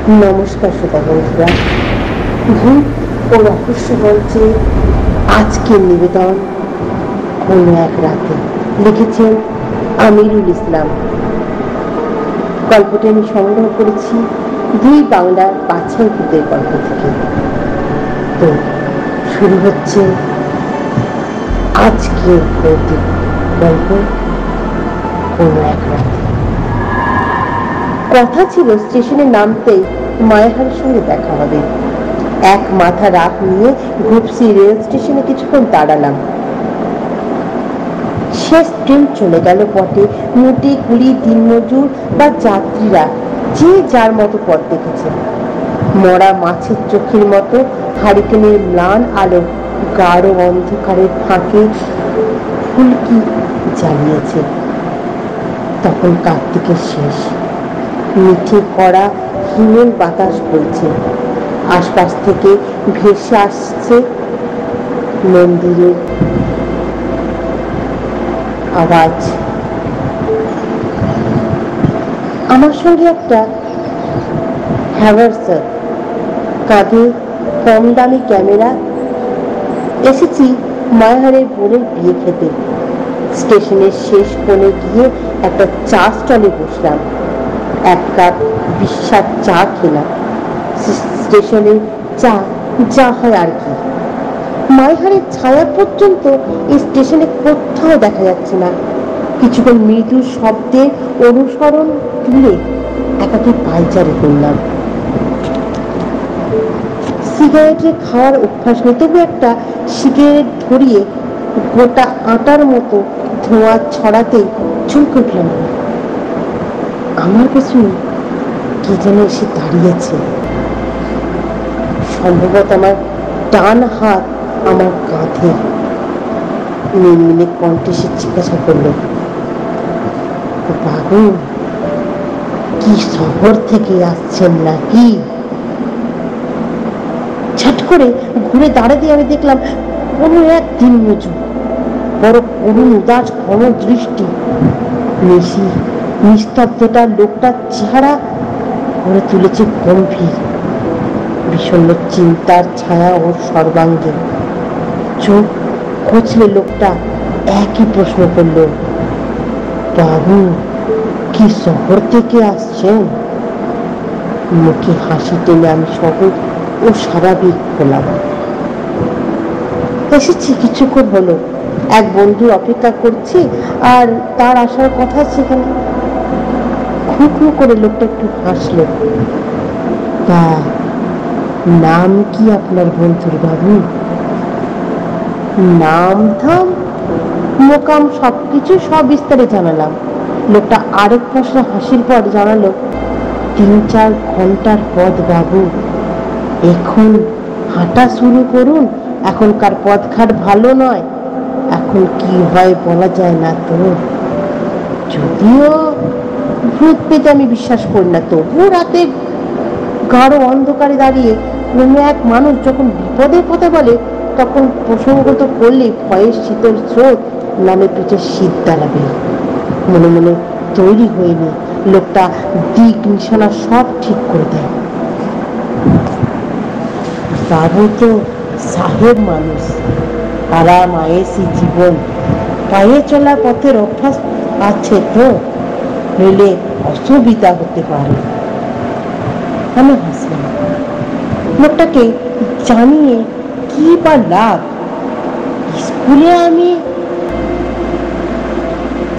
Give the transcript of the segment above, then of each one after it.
নমস্কার শ্রোতা বন্ধুরা, ভূত ও রহস্য গল্পে আজকের নিবেদন কোনো এক রাতে। লিখেছেন আমিরুল ইসলাম। গল্পটি আমি সংগ্রহ করেছি দুই বাংলার বাছাই ভূতের গল্প থেকে। তো শুরু হচ্ছে আজকের ভৌতিক গল্প কোনো এক রাতে। কথা ছিল স্টেশনে নামতেই মায়াহারের সঙ্গে দেখা হবে। এক মাথা রাত নিয়ে ঘুপসি রেল স্টেশনে কিছুক্ষণ দাঁড়ালাম। শেষ ট্রেন চলে গেল বটে, মোটে কুলি দিনমজুর বা যাত্রীরা যে যার মতো পথ দেখেছে। মরা মাছের চোখের মতো হারিকেনের ম্লান আলো গাঢ় অন্ধকারের ফাঁকে ফুলকি জ্বালিয়েছে। তখন কার্তিকের শেষ, মিঠে কড়া হিমেল বাতাস বইছে। আশপাশ থেকে ভেসে আসছে মন্দিরের আওয়াজ। আমার সঙ্গে একটা হ্যাভারসার, কাঁধে কম দামি ক্যামেরা। এসেছি মায়াহারের বোনের বিয়ে খেতে। স্টেশনের শেষ কোণে গিয়ে একটা চা স্টলে বসলাম। এক কাপ বিস্বাদ চা খেলাম। স্টেশনের চা যা হয় আর কি। মায়াহারের ছায়া পর্যন্ত এই স্টেশনে কোথাও দেখা যাচ্ছে না। কিছুক্ষণ মৃদু শব্দের অনুসরণ তুলে একাকে পায়চারি করলাম। সিগারেটের খাওয়ার অভ্যাস নেই, তবু একটা সিগারেট ধরিয়ে গোটা আটার মতো ধোঁয়া ছড়াতে চমকে উঠলাম। আমার পেছনে কে যেন এসে দাঁড়িয়েছে। সম্ভবত আমার ডান হাত আমার কাঁধে। মিনমিনে কণ্ঠে সে জিজ্ঞাসা করল, বাবু কি শহর থেকে আসছেন নাকি? ছাট করে ঘুরে দাঁড়াতে আমি দেখলাম কোনো এক দিনমজুর, বড় করুণ উদাস ঘন দৃষ্টি। নিস্তব্ধতার লোকটার চেহারা করে তুলেছে গম্ভীর। বিষণ্ণ চিন্তার ছায়া ওর সর্বাঙ্গে। চোখ কচলে লোকটা একই প্রশ্ন করল, বাবু কি শহর থেকে আসছেন? মুখে হাসি টেনে আমি সহজ ও স্বাভাবিক হলাম। এসেছি কিছুক্ষণ হলো, এক বন্ধু অপেক্ষা করছি আর তার আসার কথা সেখানে। খুঁকু করে লোকটা একটু হাসলো। তা নাম কি আপনার বন্ধুর বাবু? নাম ধাম মোকাম সবকিছু বিস্তারে জানালাম। লোকটা আরেক প্রশ্ন হাসির পর জানালো, 3-4 ঘন্টার পথ বাবু। এখন হাঁটা শুরু করুন, এখনকার পথঘাট ভালো নয়। এখন কি হয় বলা যায় না তো। যদিও ভূত পেতে আমি বিশ্বাস করি না, তবুও রাতে গাঢ় অন্ধকারে দাঁড়িয়ে কোনো এক মানুষ যখন বিপদের কথা বলে, তখন প্রসঙ্গত করলে ভয়ের শীতল স্রোত নামে পিঠে শীত দাঁড়াবে। মনে মনে তৈরি হয়নি, লোকটা দিক নিশানা সব ঠিক করে দেয়। বাবু তো সাহেব মানুষ, আরাম আয়েসি জীবন, পায়ে চলা পথের অভ্যাস আছে তো, নইলে অসুবিধা হতে পারে। আমি হাসলাম। লোকটাকে জানিয়ে কি বা লাভ? স্কুলে আমি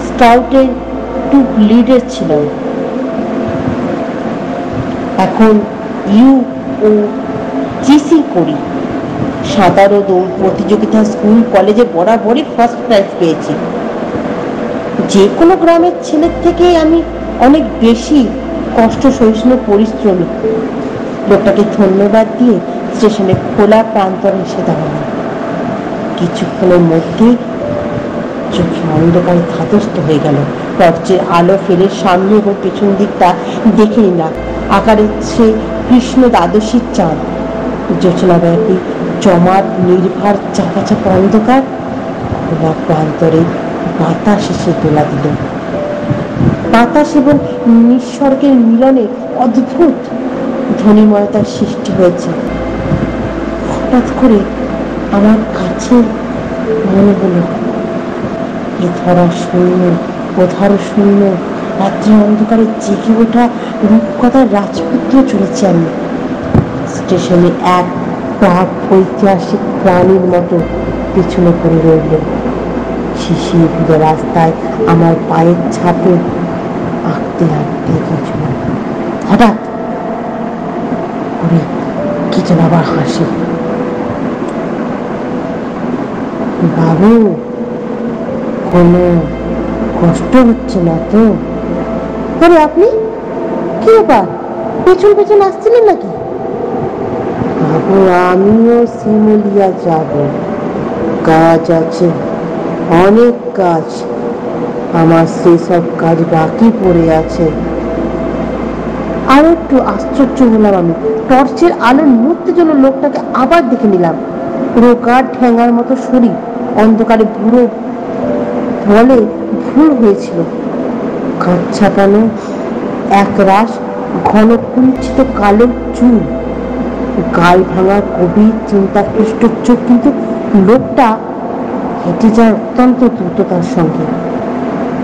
স্কাউটের টুপ লিডার ছিলাম। এখন ইউওজিসি করি। সাঁতার ও দৌড় প্রতিযোগিতা স্কুল কলেজে বরাবরই ফার্স্ট প্রাইজ পেয়েছি। যে কোনো গ্রামের ছেলের থেকে আমি অনেক বেশি কষ্ট সহিষ্ণু পরিশ্রমী। লোকটাকে ধন্যবাদ দিয়ে স্টেশনে খোলা প্রান্তরে এসে দাঁড়ালাম। কিছুক্ষণের মধ্যেই চোখে অন্ধকারে ধাতস্থ হয়ে গেল। টর্চের আলো ফেলে সামনে এবং পেছন দিকটা দেখে নিলাম। আকারে সে কৃষ্ণ দ্বাদশীর চাঁদ। জোছনাব্যাপী জমাট নির্ভার চাপা চাপা অন্ধকার। খোলা প্রান্তরে বাতাস এসে দোলা দিল। বাতাস এবং নিঃসর্গের মিলনে অদ্ভুত ধ্বনিময়তার সৃষ্টি হয়েছে। হঠাৎ করে আমার কাছে মনে হলো এ ধরা শূন্য, ওধারো শূন্য রাত্রি অন্ধকারে জেগে ওঠা রূপকথার রাজপুত্র চলেছি আমি। স্টেশনে এক প্রাক ঐতিহাসিক প্রাণীর মতো পিছনে পড়ে রইল। শিশির ভিজে রাস্তায় আমার পায়ের ছাপে আঁকতে আঁকতে কিছু হঠাৎ করে কি যেন আবার হাসি। বাবু, কোনো কষ্ট হচ্ছে না তো? আরে আপনি কি ব্যাপার, পেছন পেছন আসছিলেন নাকি? বাবু, আমিও শিমুলিয়া যাব, কাজ আছে, অনেক কাজ। আমার সেসব কাজ বাকি পড়ে আছে। আরো একটু আশ্চর্য হলাম আমি। টর্চের আলোর মুহূর্তে জন্য লোকটাকে আবার দেখে নিলাম। রোগা ঠ্যাঙার মতো শরীর, অন্ধকারে বুড়ো বলে ভুল হয়েছিল। কাঁচ ছাপানো এক রাশ ঘন কুঞ্চিত কালো চুল, গাল ভাঙা গভীর চিন্তাকৃষ্ট চোখ। কিন্তু লোকটা হেঁটে যায় অত্যন্ত দ্রুততার সঙ্গে।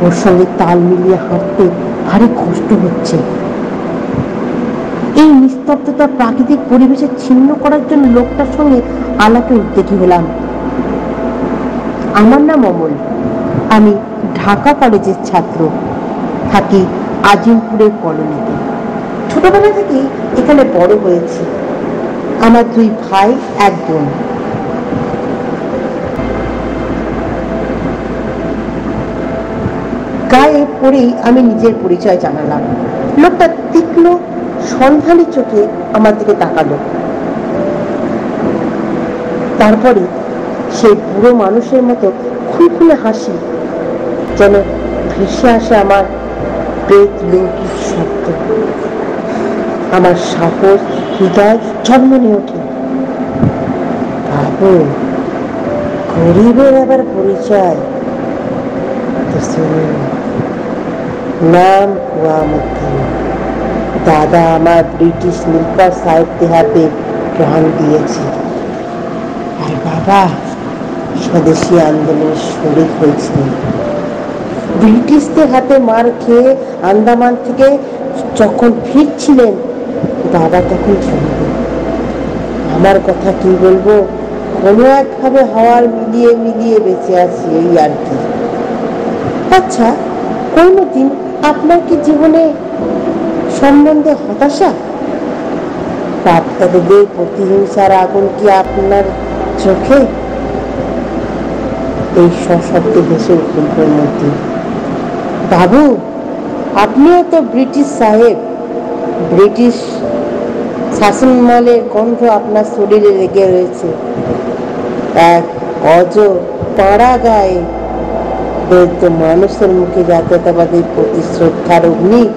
ওর সঙ্গে তাল মিলিয়ে হাঁটতে ভারী কষ্ট হচ্ছে। এই নিস্তব্ধতা প্রাকৃতিক পরিবেশে ছিন্ন করার জন্য লোকটার সঙ্গে আলাপে উদ্যোগী হলাম। আমার নাম অমল, আমি ঢাকা কলেজের ছাত্র, থাকি আজিমপুরের কলোনিতে। ছোটবেলা থেকেই এখানে বড় হয়েছি। আমার দুই ভাই, এক বোন। গায়ে পড়েই আমি নিজের পরিচয় জানালাম। লোকটা তীক্ষ্ণ সন্ধানী চোখে আমার দিকে তাকালো। তারপরে সেই বুড়ো মানুষের মতো খুলখুলে হাসি, যেন ভেসে আসে আমার প্রেত লৌকিক শব্দ। আমার সাহস, হৃদয় জন্মনে ওঠে। বাবু, গরিবের আবার পরিচয় তো শুনুন। নাম কুয়ামুদ্দিন। দাদা আমার ব্রিটিশ নীলকর সাহিত্যের হাতে প্রাণ দিয়েছে, আর বাবা স্বদেশী আন্দোলনের শরিক হয়েছিলেন। ব্রিটিশদের হাতে মার খেয়ে আন্দামান থেকে যখন ফিরছিলেন, বাবা তখন চলবে। আমার কথা কি বলবো, কোনো একভাবে হাওয়ার মিলিয়ে মিলিয়ে বেঁচে আছি, এই আর কি। আচ্ছা, কোনদিন আপনার কি জীবনে সম্বন্ধে হতাশা, বাপ-দাদাদের প্রতিহিংসার আগুন কি আপনার চোখে? এই সশব্দে হেসে উঠলেন মধ্যে। বাবু, আপনিও তো ব্রিটিশ সাহেব। ব্রিটিশ শাসনমলের গন্ধ আপনার শরীরে লেগে রয়েছে। এক অজ পাড়া গায়ে বৈদ্য মানুষের মুখে জাতীয়তাবাদের প্রতি শ্রদ্ধার অগ্নি।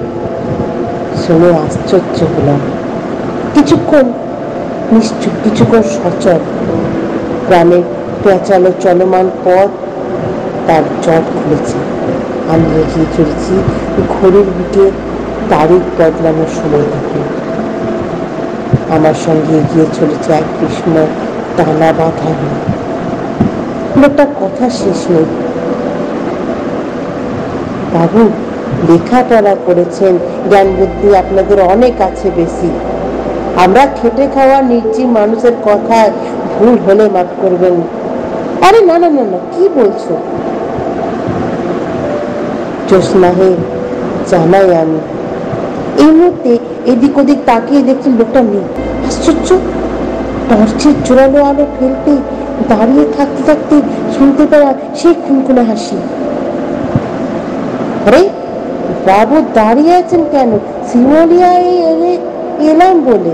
শুনে আশ্চর্য হলাম। কিছুক্ষণ নিশ্চুপ, কিছুক্ষণ সচল। গ্রামের পেঁচালো চলমান পথ তার জট খুলেছে। আমি এগিয়ে চলেছি ঘড়ির দিকে তারিখ বদলানোর সময় থেকে। আমার সঙ্গে এগিয়ে চলেছে এক বিস্ময় টানা বাঁধা। লোকটার কথা শেষ নেই। বাবু, লেখাপড়া করেছেন, জ্ঞান বুদ্ধি আপনাদের অনেক আছে বেশি। আমরা খেটে খাওয়া নির্জীব মানুষের কথায় ভুল হলে মাফ করবেন। আরে না না না না, কি বলছো? জ্যোৎস্নাহে জানাই আমি। এই মুহূর্তে এদিক ওদিক তাকিয়ে দেখছি লোকটা নেই। আশ্চর্য! টর্চের জোরালো আলো ফেলতে দাঁড়িয়ে থাকতে থাকতে শুনতে পারা সেই খুনখুনে হাসি। আরে বাবু, দাঁড়িয়ে আছেন কেন? শিমুলিয়ায় এলাম বলে।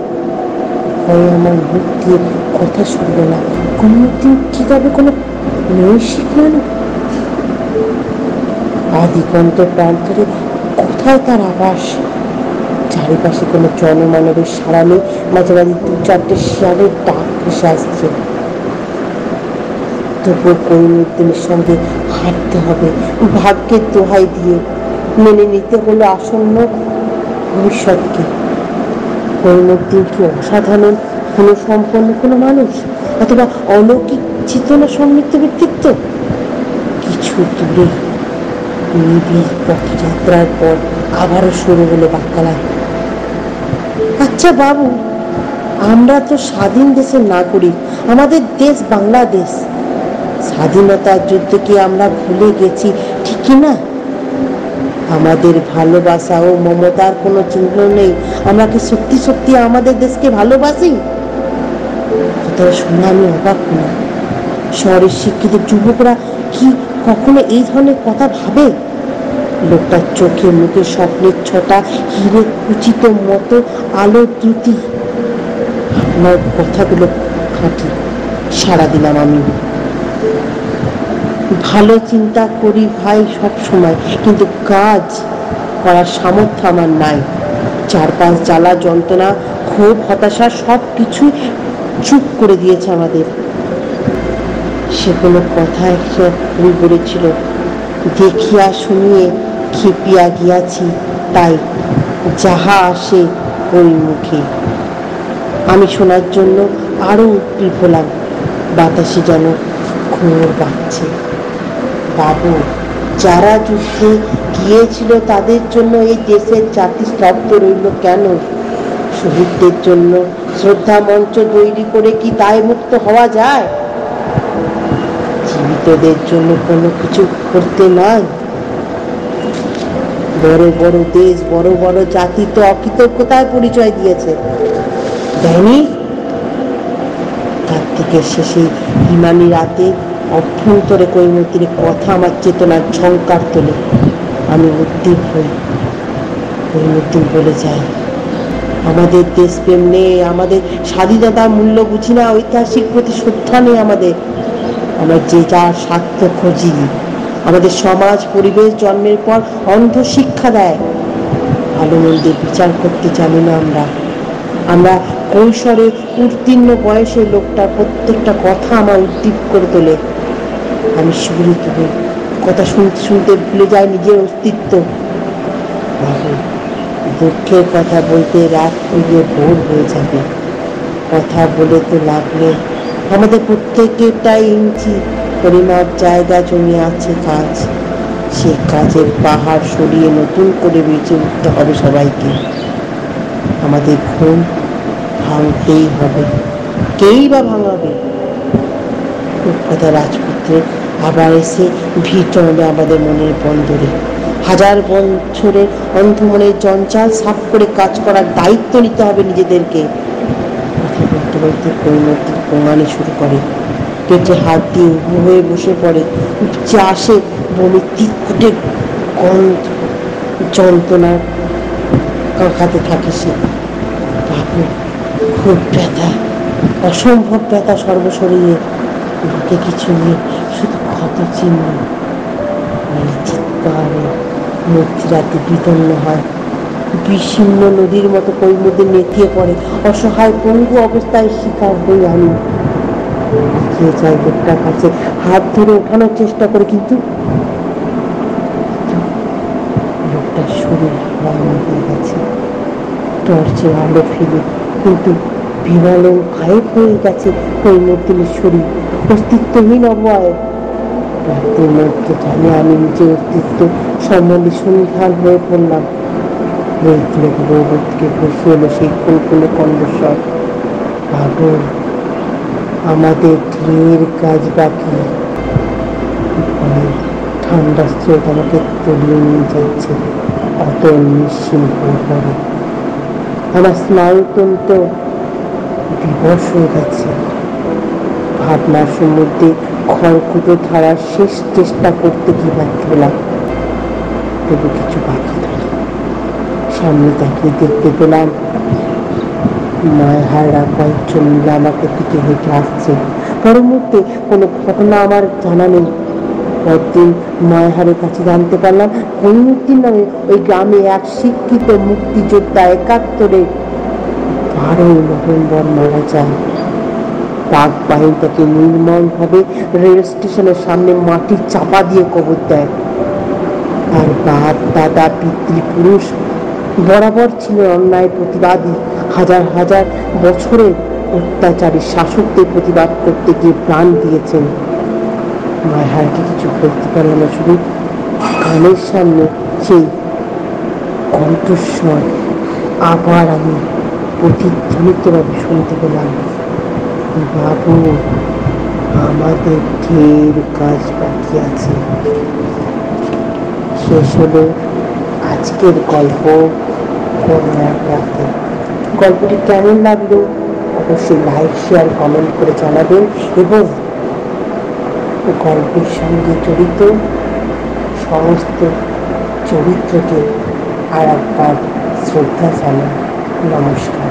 ভয়ে আমার মুখ দিয়ে কথা শুনলো না। কোনদিন কি তবে কোনো নৈশিক মানুষ? আদিগন্ত প্রান্তরে কোথায় তার আবাস? চারিপাশে কোনো জনমানবের সাড়া নেই। মাঝে মাঝে দু চারটে শিয়ালের ডাক ভেসে আসছে। তবুও কৈমুদ্দিনের সঙ্গে হাঁটতে হবে, ভাগ্যের দোহাই দিয়ে। মেনে নিতে হলো আসন্ন ভবিষ্যৎকে। কৈমুদ্দিন কি অসাধারণ কোনো সম্পন্ন কোনো মানুষ, অথবা অলৌকিক চেতনা সমৃদ্ধ ব্যক্তিত্ব? কিছু দূরে নিবিড় পথযাত্রার পর আবারও শুরু হলো বাক্যালাপ। আচ্ছা বাবু, আমরা তো স্বাধীন দেশের নাগরিক, আমাদের দেশ বাংলাদেশ। স্বাধীনতার যুদ্ধকে আমরা ভুলে গেছি ঠিকই না, আমাদের ভালোবাসা ও মমতার কোনো চিহ্ন নেই। আমরা কি সত্যি সত্যি আমাদের দেশকে ভালোবাসি? শুনে আমি অবাক না। শহরের শিক্ষিত যুবকরা কি কখনো এই ধরনের কথা ভাবে? লোকটার চোখে মুখে স্বপ্নের ছটা, হিরে উচিত মতো আলো দ্রুতি। আপনার কথাগুলো খাঁটি, সাড়া দিলাম আমি। ভালো চিন্তা করি ভাই সব সময়, কিন্তু কাজ করার সামর্থ্য আমার নাই। চারপাশ জ্বালা যন্ত্রণা ক্ষোভ হতাশা সব কিছু চুপ করে দিয়েছে আমাদের। সে কোনো কথা একটা ভুল বলেছিল, দেখিয়া শুনিয়ে খেপিয়া গিয়াছি, তাই যাহা আসে ওই মুখে। আমি শোনার জন্য আরো উদ্গ্রীব হলাম। বাতাসে যেন ঘুমোর বাজছে। বাবু, যারা যুদ্ধে গিয়েছিল তাদের জন্য এই দেশের জাতি স্তব্ধ রইল কেন? শহীদদের জন্য শ্রদ্ধা মঞ্চ তৈরি করে কি দায় মুক্ত হওয়া যায়? জীবিতদের জন্য কোনো কিছু করতে নাই? বড় বড় দেশ বড় বড় জাতি তো অকৃতজ্ঞতার পরিচয় দিয়েছে, দেয়নি? কার্তিকের শেষে হিমানি রাতে অভ্যন্তরে কৈমুদ্দিনের কথা আমার চেতনার ঝংকার তোলে। আমি উদ্দীপ হই। কৈমুদ্দিন বলে যায়, আমাদের দেশপ্রেম নেই, আমাদের স্বাধীনতার মূল্য বুঝি না, ঐতিহাসিক প্রতি শ্রদ্ধা নেই আমাদের। আমরা যে যার স্বার্থ খুঁজি। আমাদের সমাজ পরিবেশ জন্মের পর অন্ধ শিক্ষা দেয়। ভালো মন্দের বিচার করতে জানি না আমরা। আমরা কৈশোরে উত্তীর্ণ বয়সে লোকটার প্রত্যেকটা কথা আমার উদ্দীপ করে তোলে। আমি শিহরিত হই, কথা শুনতে শুনতে ভুলে যাই নিজের অস্তিত্ব। দুঃখের কথা বলতে রাত হয়ে ভোর হয়ে যাবে। কথা বলে তো লাগলে আমাদের প্রত্যেকটাই ইঞ্চি পরিমাপ জায়গা জমি আছে কাজ। সে কাজের পাহাড় সরিয়ে নতুন করে বেঁচে উঠতে হবে সবাইকে। আমাদের ঘুম ভাঙতেই হবে, কেই বা ভাঙাবে? রূপকথা রাজপুত্র আবার এসে ভিড় জমাবে আমাদের মনের বন্দরে। হাজার বছরের অন্ধমনের জঞ্জাল সাফ করে কাজ করার দায়িত্ব নিতে হবে নিজেদেরকে। কথা বলতে বলতে কৈমুদ্দিন গোঙানি শুরু করে, পেটে হাত দিয়ে উবু হয়ে বসে পড়ে। উপচে আসে বমি তিতকুটে গন্ধ, যন্ত্রণার কাঁকাতে থাকে সে। বাবু, খুব ব্যথা, অসম্ভব ব্যথা সর্বশরীরে। বুকে কিছু নেই, শুধু ক্ষত চিহ্ন। চিৎকারে মধ্যরাতে বিদন্ন হয়। বিচ্ছিন্ন নদীর মতো কৈমুদ্দিন নেতিয়ে পড়ে। অসহায় পঙ্গু অবস্থায় শিকার হই আমি। এগিয়ে যাই লোকটার কাছে, হাত ধরে ওঠানোর চেষ্টা করে, কিন্তু লোকটার শরীর ভাঙা হয়ে গেছে। টর্চের আলো ফেলে, কিন্তু বিমালন গায়েব হয়ে গেছে কৈমুদ্দিনের শরীর, অস্তিত্বহীন অবয়ব। রাতের মধ্যে জানে আমি নিজের অস্তিত্ব সম্বন্ধে সন্ধান হয়ে পড়লাম। রৌদ্রকে ভেসে এলো সেই কোন কণ্ঠস্বর, পাগল, আমাদের ঢের কাজ বাকি। ঠান্ডা স্রোত আমাকে তলিয়ে নিয়ে যাচ্ছে, অত নিশ্চিন্ত হয়ে পড়ে। আমার স্নায়ুতন্ত্র বিবশ হয়ে গেছে। ভাবনার সমুদ্রে খড়কুটো ধারার শেষ চেষ্টা করতে গিয়ে ব্যর্থ হলাম। তবু কিছু বাকি থাকে। সামনে তাকিয়ে দেখতে পেলাম মায়াহাররা কয়েকজন মিলে আমাকে দিকে হেঁটে আসছে। পরের মুহূর্তে কোনো ঘটনা আমার জানা নেই। পরদিন মায়াহারের কাছে জানতে পারলাম কৈমুদ্দিন নামে ওই গ্রামে এক শিক্ষিত মুক্তিযোদ্ধা ৭১-এ 12 নভেম্বর মারা যায়। পাক বাহিনী তাকে নির্মমভাবে রেল স্টেশনের সামনে মাটি চাপা দিয়ে কবর দেয়। তার বাপ দাদা পিতৃপুরুষ বরাবর ছিলেন অন্যায় প্রতিবাদী। হাজার হাজার বছরের অত্যাচারী শাসকদের প্রতিবাদ করতে গিয়ে প্রাণ দিয়েছেন। মায়াহারকে কিছু বলতে পারলাম না, শুধু কানের সামনে সেই কণ্ঠস্বর আবার আমি প্রতিধ্বনিতভাবে শুনতে পেলাম, বাবু আমাদের ঢের কাজ বাকি আছে। শেষ হলো আজকের গল্প কোনো এক রাতে। গল্পটি কেমন লাগলো অবশ্যই লাইক শেয়ার কমেন্ট করে জানাবেন এবং গল্পের সঙ্গে জড়িত সমস্ত চরিত্রকে আর একবার শ্রদ্ধা জানান। নমস্কার।